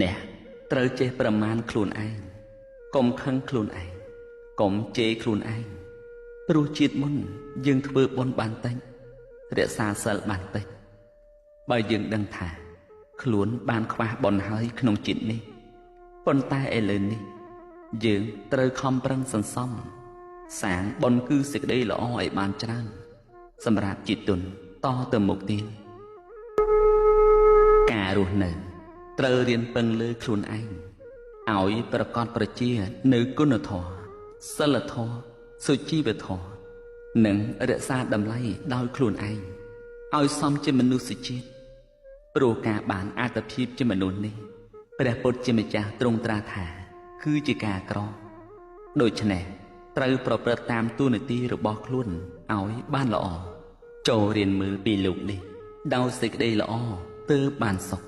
ណែត្រូវចេះប្រមាណខ្លួនឯងកុំខឹងខ្លួនឯងកុំជេរខ្លួនឯងព្រោះជាតិមុនយើងធ្វើបុណ្យបានតិចរក្សាសិលបានតិចបើយើងដឹងថាខ្លួនបានខ្វះបុណ្យហើយក្នុងជាតិនេះប៉ុន្តែឥឡូវនេះយើងត្រូវខំប្រឹងសន្សំសាងបុណ្យគឺសេចក្តីល្អឲ្យបានច្រើនសម្រាប់ជីវិតទុនតទៅមុខទៀតការរស់នៅត្រូវរៀនពឹងលើខ្លួនឯងឲ្យប្រកបប្រជានៅគុណធម៌សិលធម៌សុជីវធម៌និងរក្សាតម្លៃដោយខ្លួនឯងឲ្យសមជាមនុស្សជាតិព្រោះការបានអត្តភាពជាមនុស្សនេះព្រះពុទ្ធជាម្ចាស់ទ្រង់ត្រាស់ថាគឺជាការក្រដូច្នេះត្រូវប្រព្រឹត្តតាមទូនាទីរបស់ខ្លួនឲ្យបានល្អចូលរៀនមើលពីលោកនេះដោយសេចក្តីល្អទើបបានសុខ